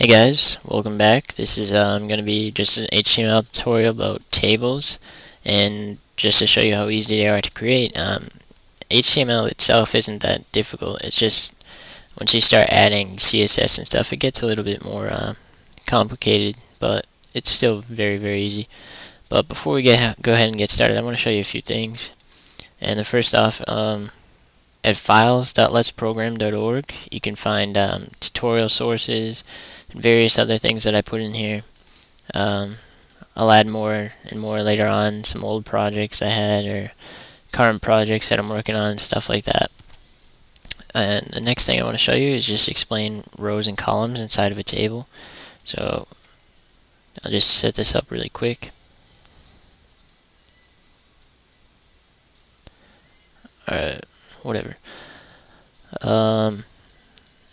Hey guys, welcome back. This is going to be just an HTML tutorial about tables, and just to show you how easy they are to create. HTML itself isn't that difficult. It's just once you start adding CSS and stuff, it gets a little bit more complicated, but it's still very easy. But before we go ahead and get started, I want to show you a few things. And the first off, at files.letsprogram.org, you can find tutorial sources and various other things that I put in here. I'll add more and more later on, some old projects I had or current projects that I'm working on and stuff like that. And the next thing I want to show you is just explain rows and columns inside of a table. So I'll just set this up really quick. Alright, whatever.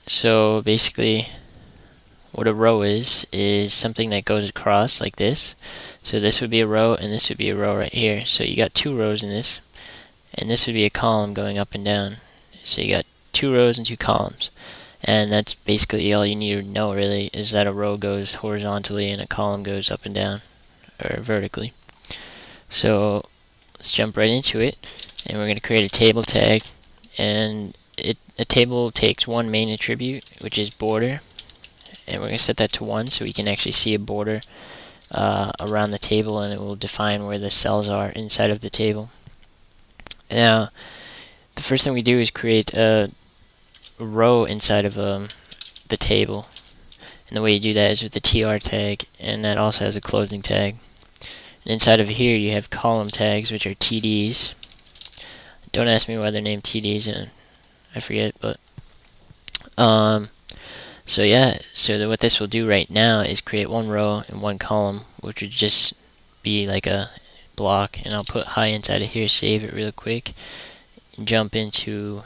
So basically what a row is something that goes across like this. So this would be a row and this would be a row right here. So you got two rows in this, and this would be a column going up and down. So you got two rows and two columns, and that's basically all you need to know really, is that a row goes horizontally and a column goes up and down or vertically. So let's jump right into it, and we're going to create a table tag, and a table takes one main attribute, which is border, and we're going to set that to 1 so we can actually see a border around the table, and it will define where the cells are inside of the table. Now the first thing we do is create a row inside of the table, and the way you do that is with the tr tag, and that also has a closing tag. And inside of here you have column tags, which are TDs. Don't ask me why they're named TDs, and I forget, but so yeah, so what this will do right now is create one row and one column, which would just be like a block. And I'll put hi inside of here, save it real quick, and jump into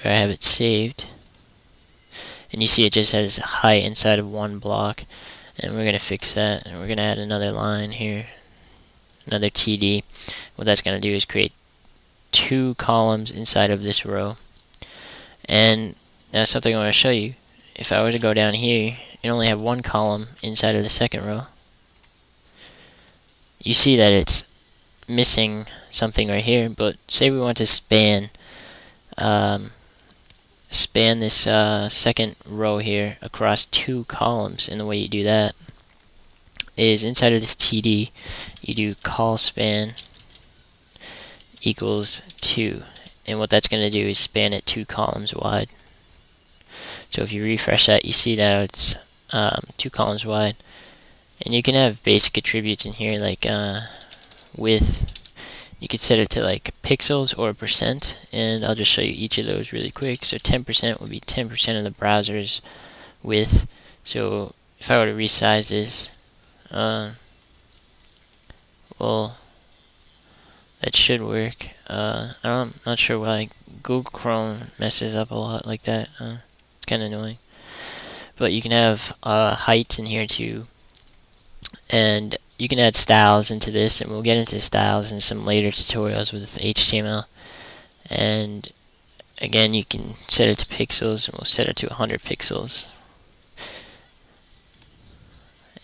where I have it saved, and you see it just has hi inside of one block. And we're gonna fix that, and we're gonna add another line here, another TD. What that's gonna do is create two columns inside of this row. And now something I want to show you. If I were to go down here and only have one column inside of the second row, you see that it's missing something right here. But say we want to span this second row here across two columns, and the way you do that is inside of this TD you do call span equals 2, and what that's going to do is span it 2 columns wide. So if you refresh that, you see that it's 2 columns wide. And you can have basic attributes in here like width. You could set it to like pixels or %, and I'll just show you each of those really quick. So 10% would be 10% of the browser's width. So if I were to resize this, well, that should work. I'm not sure why Google Chrome messes up a lot like that. It's kind of annoying. But you can have heights in here too, and you can add styles into this, and we'll get into styles in some later tutorials with HTML. And again, you can set it to pixels, and we'll set it to 100 pixels.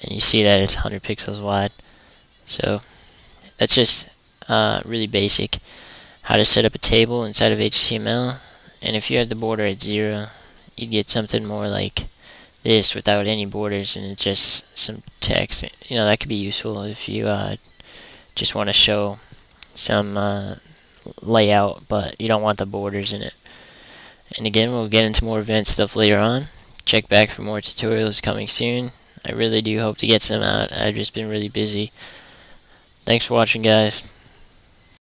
And you see that it's 100 pixels wide. So that's just really basic how to set up a table inside of HTML. And if you had the border at 0, you'd get something more like this without any borders, and it's just some text. You know, that could be useful if you just want to show some layout, but you don't want the borders in it. And again, we'll get into more advanced stuff later on. Check back for more tutorials coming soon. I really do hope to get some out. I've just been really busy. Thanks for watching, guys.